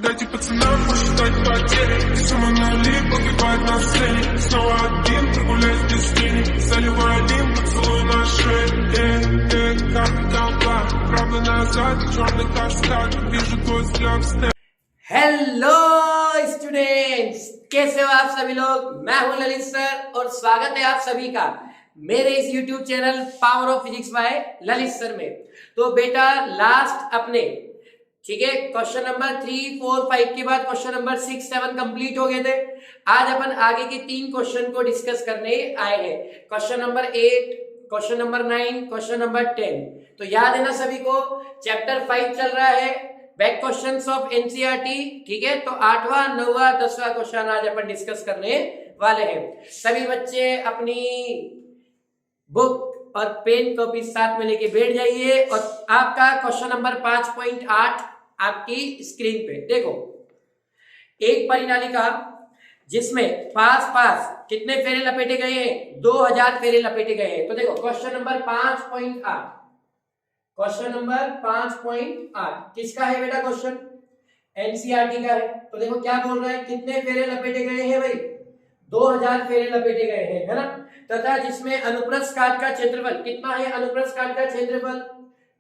Дайте пацанам посчитать потери. Самонали погибает на сцене. Снова один, прогуляюсь без тени. Заливаю один поцелуй на шее. Как толпа, правда назад, черный каскад. Вижу твой взгляд в стене. Hello students, कैसे हो आप सभी लोग। मैं हूं ललित सर और स्वागत है आप सभी का मेरे इस YouTube channel power of physics bye Lalit sir में। तो बेटा लास्ट अपने ठीक है क्वेश्चन नंबर 3, 4, 5 के बाद क्वेश्चन नंबर 6, 7 कंप्लीट हो गए थे। आज अपन आगे के 3 क्वेश्चन को डिस्कस करने आए हैं। Question number 8, question number 9, question number 10। तो याद है ना सभी को, चैप्टर 5 चल रहा है, बैक क्वेश्चंस ऑफ एनसीईआरटी। ठीक है, तो 8वां, 9वां, 10वां क्वेश्चन आज अपन डिस्कस करने वाले हैं। सभी बच्चे अपनी बुक और पेन कॉपी साथ में लेके बैठ जाइए और आपका क्वेश्चन नंबर 5.8 आपकी स्क्रीन पे देखो। एक परिनालिका जिसमें पास पास कितने फेरे लपेटे गए हैं, 2000 फेरे लपेटे गए हैं। तो देखो क्वेश्चन नंबर 5.8, क्वेश्चन नंबर 5.8 किसका है बेटा क्वेश्चन? एनसीईआरटी का है। तो देखो क्या बोल रहा है, कितने फेरे लपेटे गए हैं भाई? 2000 फेरे लपेटे गए हैं, है ना। तथा जिसमें अनुप्रस्थ काट का क्षेत्रफल कितना है? अनुप्रस्थ काट का क्षेत्रफल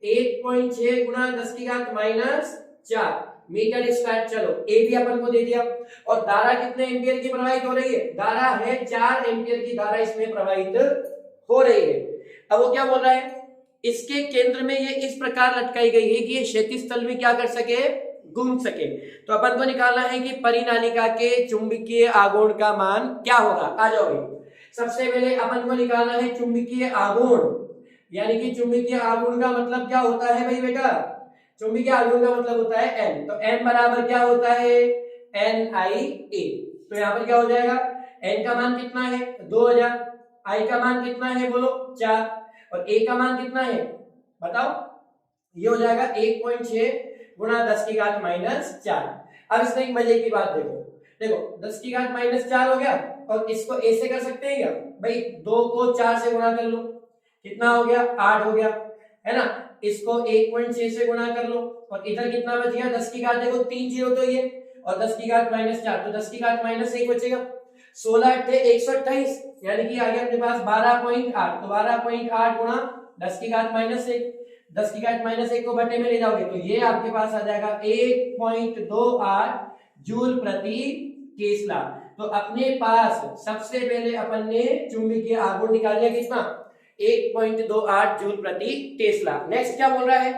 1.6 गुणा 10 की घात -4 मीटर स्क्वायर। चलो ए भी अपन को दे दिया। और धारा कितने एम्पियर की प्रवाहित हो रही है? धारा है 4 एम्पियर की धारा इसमें प्रवाहित हो रही है। अब वो क्या बोल रहा है, इसके केंद्र में ये इस प्रकार लटकाई गई है कि ये क्षैतिज तल में क्या कर सके, घूम सके। तो अपन को निकालना है कि परिनालिका के चुंबकीय आघूर्ण का मान क्या होगा। आ जाओ भाई, सबसे पहले अपन को निकालना है चुंबकीय आघूर्ण, यानी कि चुंबकीय आघूर्ण का मतलब क्या होता है भाई बेटा? चुंबकीय आघूर्ण का मतलब होता है n। तो n बराबर क्या होता है? NIA। तो यहाँ पर क्या हो जाएगा, n का मान कितना है? 2000, I का मान कितना है बोलो? 4, और a का मान कितना है बताओ? ये हो जाएगा 1.6 गुणा 10 की घात -4। अब इसमें एक मजे की बात देखो, देखो 10 की घात -4 हो गया और इसको a से कर सकते हैं क्या भाई? 2 को 4 से गुणा कर लो, कितना हो गया? 8 हो गया, है ना। इसको 1.6 से गुणा कर लो और इधर कितना बच गया? 10 की घात, देखो 3 0 तो ये, और 10 की घात -4, तो 10 की घात -1 बचेगा। 16 × 128 यानी कि आ गया अपने पास 12.8। तो 12.8 गुणा 10 की घात -1, 10 की घात -1 को बटे में ले जाओगे तो ये आपके पास आ जाएगा 1.28 जूल प्रति टेस्ला। तो अपने पास सबसे पहले अपन ने चुंबकीय आघूर्ण निकाल लिया, कितना? 1.28 जूल प्रति टेस्ला। नेक्स्ट क्या बोल रहा है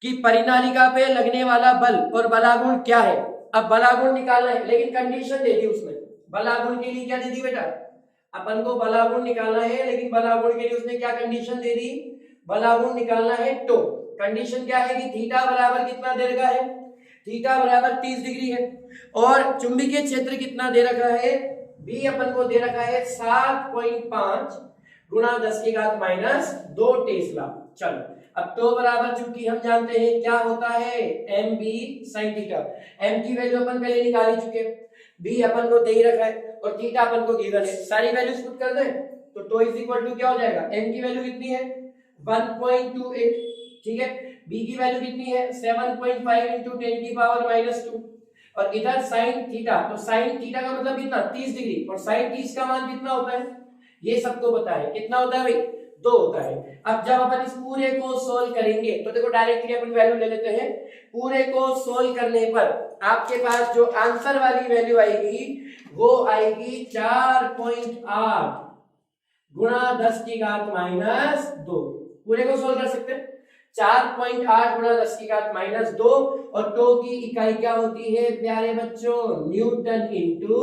कि परिनालिका पे लगने वाला बल और बलागुण क्या है। अब बलागुण निकालना है, लेकिन कंडीशन दे दी उसने। बलागुण के लिए क्या दे दी बेटा? अपन को बलागुण निकालना है, लेकिन बलागुण के लिए उसने क्या कंडीशन दे दी? बलागुण निकालना है तो कंडीशन क्या है कि थीटा बराबर कितना दे रखा है? थीटा बराबर 30 डिग्री है। और चुंबकीय क्षेत्र कितना दे रखा है? बी अपन को दे रखा है 7.5 गुणा 10 की घात -2 टेस्ला। चलो अब तो बराबर, चूंकि हम जानते हैं क्या होता है, M B sine theta. M की वैल्यू अपन पहले निकाल ही चुके, बी अपन को दे ही रखा है और थीटा अपन को गिवन है। सारी वैल्यूज पुट कर दें तो टो इज इक्वल टू क्या हो जाएगा? एम की वैल्यू कितनी है? 1.28, ठीक है। बी की वैल्यू कितनी है? 7.5 × 10⁻²। और इधर साइन थीटा, तो साइन थीटा का मतलब कितना? 30 डिग्री। और साइन 30 का मान कितना होता है ये सबको पता है, कितना होता है भाई? 2 होता है। अब जब अपन इस पूरे को सोल्व करेंगे तो देखो डायरेक्टली अपन वैल्यू ले लेते हैं। पूरे को सोल्व करने पर आपके पास जो आंसर वाली वैल्यू आएगी वो आएगी 4.8 गुणा 10 की घात -2। पूरे को सोल्व कर सकते हैं। 4.8 गुणा 10 की घात -2 और टो की इकाई क्या होती है प्यारे बच्चों? Newton into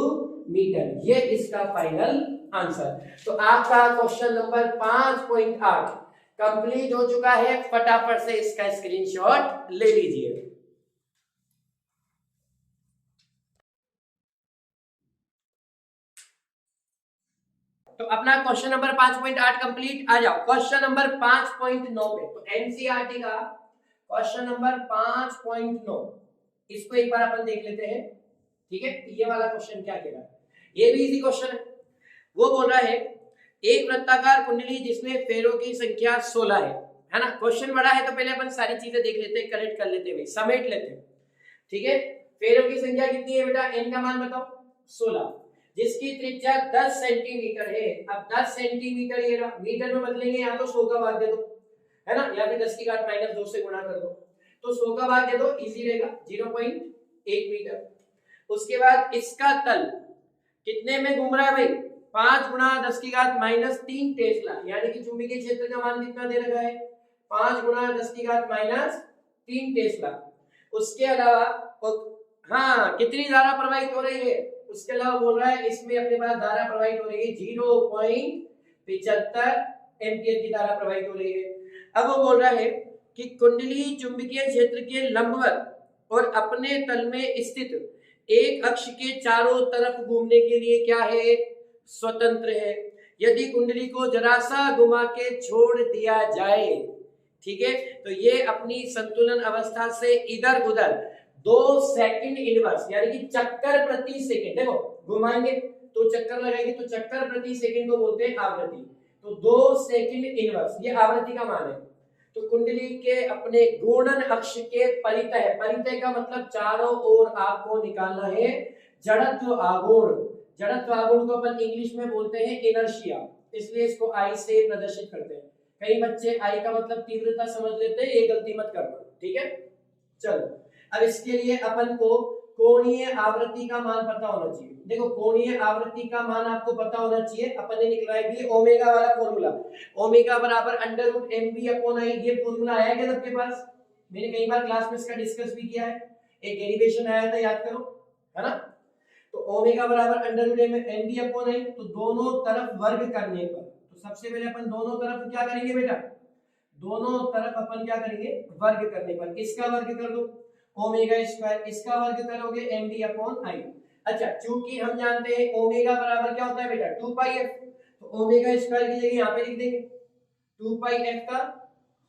metre. ये इसका फाइनल आंसर। तो आपका क्वेश्चन नंबर 5.8 कंप्लीट हो चुका है। फटाफट से इसका स्क्रीनशॉट ले लीजिए। तो अपना क्वेश्चन नंबर 5.8 कंप्लीट। आ जाओ क्वेश्चन नंबर 5.9 पे। तो एनसीईआरटी का क्वेश्चन नंबर 5.9, इसको एक बार अपन देख लेते हैं। ठीक है, ये वाला क्वेश्चन क्या कह रहा है? ये भी इजी क्वेश्चन है। वो बोल रहा है एक वृत्ताकार कुंडली जिसमें फेरों की संख्या 16 है ना। क्वेश्चन बड़ा है तो पहले अपन सारी चीजें देख लेते हैं, कलेक्ट कर लेते हैं, समेट लेते हैं। ठीक है, फेरों की संख्या कितनी है बेटा, n का मान बताओ 16, जिसकी त्रिज्या 10 सेंटीमीटर है। अब 10 सेंटीमीटर ये मीटर में बदलेंगे, यहाँ तो 100 का भाग दे दो, है ना, या फिर 10 की घात -2 से गुणा कर दो, तो 100 का भाग दे दो, इजी रहेगा, 0.1 मीटर। उसके बाद इसका तल कितने में घूम रहा है भाई, 5 गुणा 10 की घात -3 टेस्ला, यानी कि चुंबकीय क्षेत्र का मान कितना दे रखा है, 5 गुणा 10 की घात -3 टेस्ला। उसके अलावा हाँ कितनी धारा प्रवाहित हो रही है, उसके अलावा बोल रहा है इसमें अपने पास धारा प्रवाहित हो रही है 0.75 एम्पियर की धारा प्रवाहित हो रही है। अब वो बोल रहा है कि कुंडली चुंबकीय क्षेत्र के लंबवत और अपने तल में स्थित एक अक्ष के चारों तरफ घूमने के लिए क्या है, स्वतंत्र है। यदि कुंडली को जरा सा घुमा के छोड़ दिया जाए, ठीक है, तो ये अपनी संतुलन अवस्था से इधर उधर 2 सेकंड इनवर्स यानी कि चक्कर प्रति सेकंड, देखो घुमाएंगे तो चक्कर लगाएंगे, तो चक्कर प्रति सेकंड को बोलते हैं आवृत्ति, तो 2 सेकंड इनवर्स ये आवृत्ति का मान है। तो कुंडली के अपने घूर्णन अक्ष के परितः, परितः का मतलब चारों ओर आपको निकालना है जड़त्व आघूर्ण। जड़त्व आघूर्ण को अपन इंग्लिश में बोलते हैं इनर्शिया, इसलिए इसको आई से प्रदर्शित करते हैं। कई बच्चे आई का मतलब तीव्रता समझ लेते हैं, ये गलती मत करना, ठीक है। चलो अब इसके लिए अपन को कोणीय आवृत्ति का मान पता होना चाहिए। देखो कोणीय आवृत्ति का मान आपको पता होना चाहिए, अपन ने निकला भी ओमेगा वाला फॉर्मूला, ओमेगा बराबर √mv/i, ये फॉर्मूला आया क्या सबके पास, मैंने कई बार क्लास में इसका डिस्कस भी किया है, एक डेरिवेशन आया था, याद करो, है ना। तो ओमेगा बराबर √mv/i, तो दोनों तरफ वर्ग करने पर, तो सबसे पहले अपन दोनों तरफ क्या करेंगे बेटा, दोनों तरफ अपन क्या करेंगे, वर्ग करने पर इसका वर्ग कर दो ओमेगा स्क्वायर, इसका वर्ग करोगे mv/i। अच्छा चूंकि हम जानते हैं ओमेगा बराबर क्या होता है बेटा 2πf, तो ओमेगा स्क्वायर की जगह यहाँ पे लिख देंगे 2πf का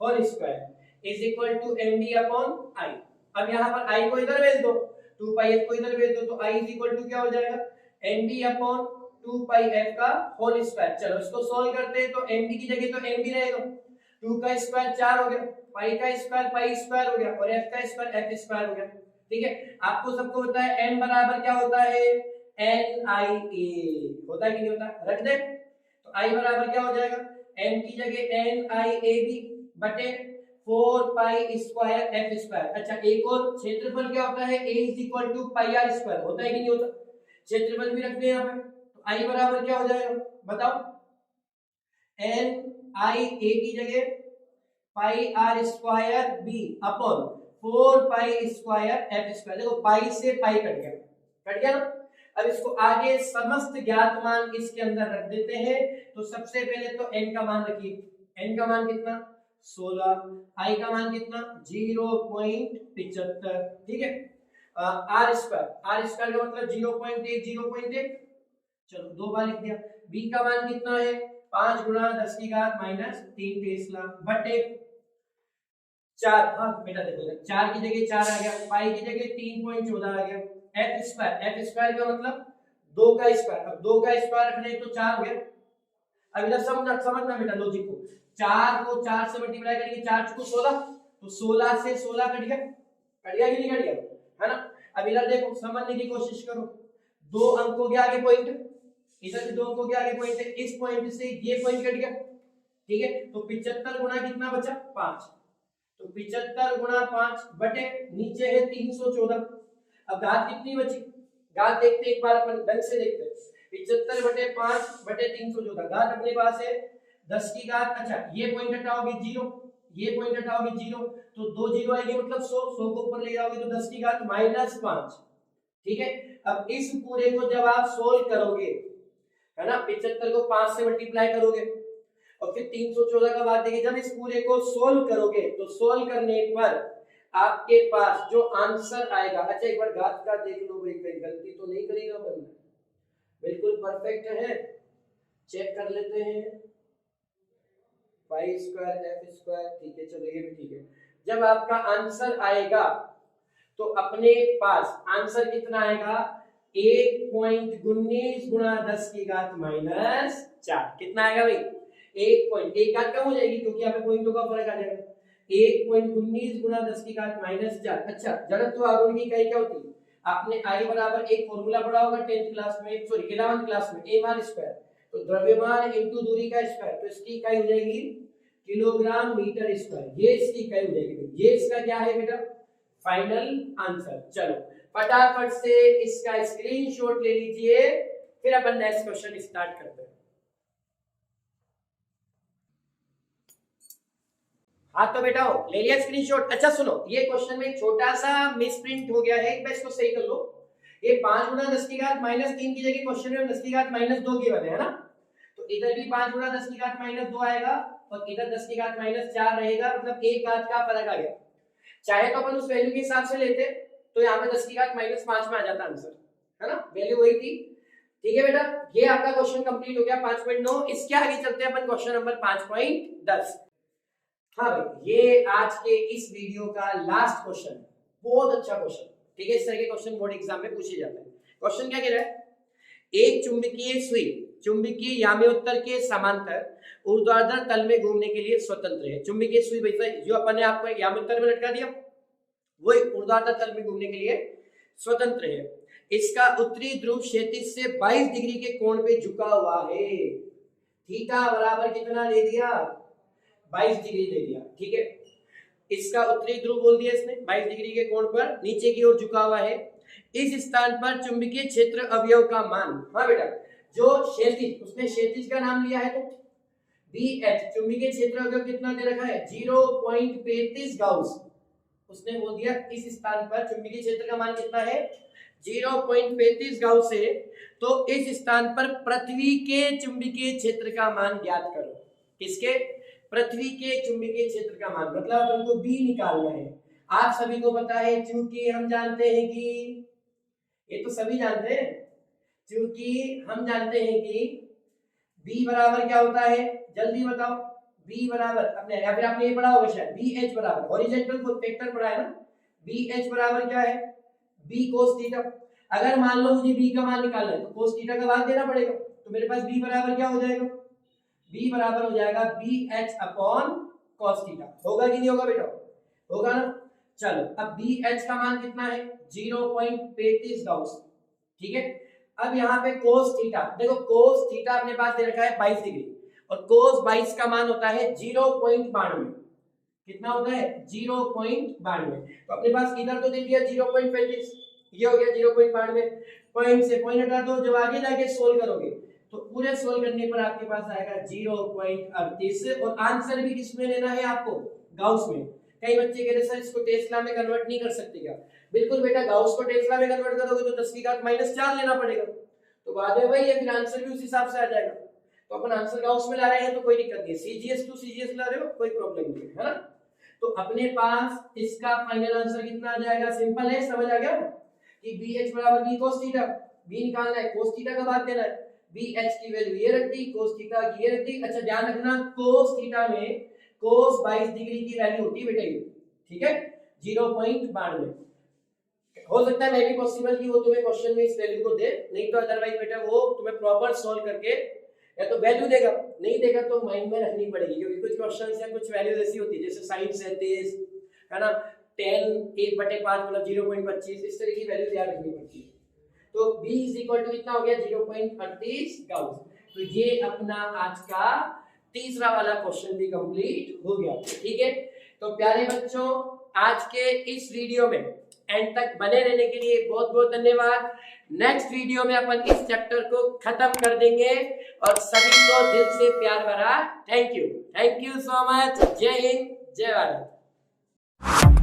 whole square is equal to mv/i। अब यहाँ पर i को इधर भेज दो, 2πf को इधर भेज दो, तो i इज इक्वल टू क्या हो जाएगा mv/2πf का होल स्क्वायर। चलो इसको सोल्व करते हैं, तो mv की जगह तो mv रहेगा, 2 का स्क्वायर 4 हो गया, पाई का स्क्वायर पाई स्क्वायर हो गया, और f का स्क्वायर f स्क्वायर हो गया, ठीक है। आपको सबको पता है n बराबर क्या होता है, NIA होता है कि नहीं होता, रख दे, तो i बराबर क्या हो जाएगा, n की जगह NIAB बटे 4 पाई स्क्वायर f स्क्वायर। अच्छा एक और क्षेत्रफल क्या होता है, a is equal to pi r square, होता है कि नहीं होता, क्षेत्रफल भी रखते हैं यहाँ पे, तो i बराबर क्या हो जाएगा बताओ, NIA की जगह पाई r square b upon 4 pi square f square. देखो पाई से पाई कट गया ना। अब इसको आगे समस्त ज्ञात मान इसके अंदर रख देते हैं, तो सबसे पहले तो n का मान रखिए, n का मान कितना 16, i का मान कितना 0.75, ठीक है। r स्क्वायर का मतलब 0.1, चलो 2 बार लिख दिया। b का मान कितना है 5 गुणा 10 की घात -3 टेस्ला बटे 4, हाँ बेटा देखो 4 की जगह 4 आ गया, पाई की जगह 3.14 आ गया, f स्क्वायर का मतलब 2 का स्क्वायर, अब 2 का स्क्वायर रखने तो 4 हो गया। अब इधर समझना बेटा लॉजिक को, 4 को 4 से मल्टीप्लाई करेंगे, 4 चुको 16, तो 16 से 16 कट गया कि नहीं कट गया, है ना। अब इधर देखो समझने की कोशिश करो, 2 अंकों के आगे पॉइंट, इधर भी 2 अंकों के आगे पॉइंट है, इस पॉइंट से ये पॉइंट कट गया, ठीक है। तो 75 गुना कितना बचा 5, तो 75 गुना 5 बटे नीचे है 314। अब घात कितनी बची, घात देखते एक बार अपन ढंग से देखते हैं, 75 बटे 5 बटे 314, घात अपने पास है 10 की घात, अच्छा ये पॉइंट हटाओगे 0, ये पॉइंट हटाओगे 0, तो 2 0 आएगी मतलब 100 को ऊपर ले जाओगे तो 10 की घात -5, ठीक है। अब इस पूरे को जब आप सोल्व करोगे, है ना, 75 को 5 से मल्टीप्लाई करोगे और फिर 314 का भाग देंगे, जब इस पूरे को सोल्व करोगे तो सोल्व करने पर आपके पास जो आंसर आएगा, अच्छा एक बार घात का देख लो भाई, कोई गलती तो नहीं करेगा अपन, बिल्कुल परफेक्ट है, चेक कर लेते हैं, पाई स्क्वायर f स्क्वायर, ठीक है, चलो ये भी ठीक है। जब आपका आंसर आएगा तो अपने पास आंसर कितना आएगा 1.19 गुणा 10 की घात -4, कितना आएगा भाई 1 घात कम हो जाएगी क्योंकि यहाँ पे पॉइंटों का फर्क आ जाएगा, 1.19 गुणा 10 की घात -4। अच्छा जड़त्व आघूर्ण की इकाई क्या होती है, आपने आई बराबर एक फॉर्मूला पढ़ा होगा 10th क्लास में, सॉरी 11th क्लास में, m r स्क्वायर, तो द्रव्यमान इनटू दूरी का स्क्वायर, तो इसकी इकाई हो जाएगी किलोग्राम मीटर स्क्वायर, ये इसकी इकाई हो जाएगी। ये इसका क्या है बेटा, फाइनल आंसर। चलो फटाफट से इसका स्क्रीनशॉट ले लीजिए, फिर अपन नेक्स्ट क्वेश्चन स्टार्ट करते हैं। हाँ तो बेटा हो ले लिया स्क्रीनशॉट। अच्छा सुनो, ये क्वेश्चन में छोटा सा मिसप्रिंट हो गया है, एक बार इसको सही कर लो। ये 5 गुना 10 की घात -3 की जगह क्वेश्चन में 10 की घात -2 की बने है ना, तो इधर भी 5 गुना 10 की घात -2 आएगा और इधर 10 की घात -4 रहेगा, मतलब एक घात का फर्क आ गया। चाहे तो अपन उस वैल्यू के हिसाब से लेते तो यहाँ पे 10 की घात -5 में आ जाता आंसर, है ना, वैल्यू वही थी। ठीक है बेटा, ये आपका क्वेश्चन कंप्लीट हो गया 5.9। इसके आगे चलते हैं अपन क्वेश्चन नंबर 5.10। हाँ भाई, ये आज के इस वीडियो का लास्ट क्वेश्चन, बहुत अच्छा क्वेश्चन। ठीक है, इस तरह के क्वेश्चन बोर्ड एग्जाम में पूछे जाते हैं। क्वेश्चन क्या कह रहा है, एक चुंबकीय सुई चुंबकीय याम्योत्तर के समांतर ऊर्ध्वाधर तल में घूमने के लिए स्वतंत्र है। चुंबकीय सुई भाई जो अपन ने आपको याम्योत्तर में लटका दिया, वो ऊर्ध्वाधर तल में घूमने के लिए स्वतंत्र है। इसका उत्तरी ध्रुव क्षैतिज से 22 डिग्री के कोण पे झुका हुआ है। थीटा बराबर कितना ले दिया, 22 डिग्री ले दिया। ठीक है, इसका उत्तरी ध्रुव बोल दिया इसने, 22 डिग्री के कोण पर नीचे की ओर झुका हुआ है। इस स्थान पर चुंबकीय क्षेत्र अवयव का मान, हाँ बेटा, जो क्षैतिज, उसने क्षैतिज का नाम लिया है तो BH, चुंबकीय क्षेत्र अवयव कितना दे रखा है, 0.35 गाउस। उसने बोल दिया इस स्थान पर चुंबकीय क्षेत्र का मान कितना है, 0.35 गाउस है। तो इस स्थान पर पृथ्वी के चुंबकीय क्षेत्र का मान ज्ञात करो। किसके, पृथ्वी के चुंबकीय क्षेत्र का मान, मतलब हमको B निकालना है। आप सभी को पता है, क्योंकि हम जानते हैं कि, ये तो सभी जानते हैं, क्योंकि हम जानते हैं कि B बराबर क्या होता है, जल्दी बताओ। B बराबर अपने, या फिर आपने ये पढ़ा होगा शायद, BH बराबर हॉरिजॉन्टल वेक्टर पढ़ा है ना, BH बराबर क्या है, B cos थीटा। अगर मान लो मुझे B का मान निकालना है तो cos थीटा का भाग देना पड़ेगा, तो मेरे पास B बराबर क्या हो जाएगा, B बराबर हो जाएगा BH अपॉन cos थीटा। होगा कि नहीं होगा बेटा, होगा ना। चलो अब BH का मान कितना है, 0.35 गाउस। ठीक है, अब यहाँ पे cos थीटा, देखो cos थीटा अपने पास दे रखा है 22 डिग्री और cos 22 का मान होता है 0.92। कितना होता है, 0.92। तो अपने पास इधर तो दे दिया 0.35, ये हो गया 0.92। पॉइंट से पॉइंट हटा दो, जब आगे जाके सोल्व करोगे तो पूरे सोल्व करने पर आपके पास आएगा 0.38 और आंसर भी किसमें लेना है आपको, गाउस में। कई बच्चे कहते सर इसको टेस्ला में कन्वर्ट नहीं कर सकते क्या, बिल्कुल बेटा, गाउस को टेस्ला में कन्वर्ट करोगे तो 10 की घात -4 लेना पड़ेगा, तो बाद में वही है, फिर आंसर भी उस हिसाब से आ जाएगा। तो अपन आंसर गाउस में ला रहे हैं तो कोई दिक्कत नहीं है, CGS टू CGS ला रहे हो कोई प्रॉब्लम नहीं है ना। तो अपने पास इसका फाइनल आंसर कितना आ जाएगा, सिंपल है, समझ आ गया कि BH बराबर B cos थीटा, B निकालना है, cos थीटा का भाग देना है, BH की वैल्यू ये रख दी, cos थीटा की ये रख दी। अच्छा ध्यान रखना, cos थीटा में cos 22 डिग्री की वैल्यू होती है बेटा ये, ठीक है, 0.92। हो सकता है मे भी पॉसिबल कि वो तुम्हें क्वेश्चन में इस वैल्यू को दे, नहीं तो अदरवाइज बेटा वो तुम्हें प्रॉपर सॉल्व करके या तो वैल्यू देगा, नहीं देगा तो माइंड में रखनी पड़ेगी, क्योंकि कुछ क्वेश्चंस या कुछ वैल्यूज ऐसी होती है जैसे sin 37 है ना, 10 1/5 मतलब 0.25, इस तरह की वैल्यूज याद रखनी पड़ती है। तो B = कितना हो गया, 0.38 गाउस। तो ये अपना आज का तीसरा वाला क्वेश्चन भी कंप्लीट हो गया। ठीक है, तो प्यारे बच्चों आज के इस वीडियो में एंड तक बने रहने के लिए बहुत बहुत धन्यवाद। नेक्स्ट वीडियो में अपन इस चैप्टर को खत्म कर देंगे और सभी को दिल से प्यार भरा थैंक यू सो मच। जय हिंद, जय भारत।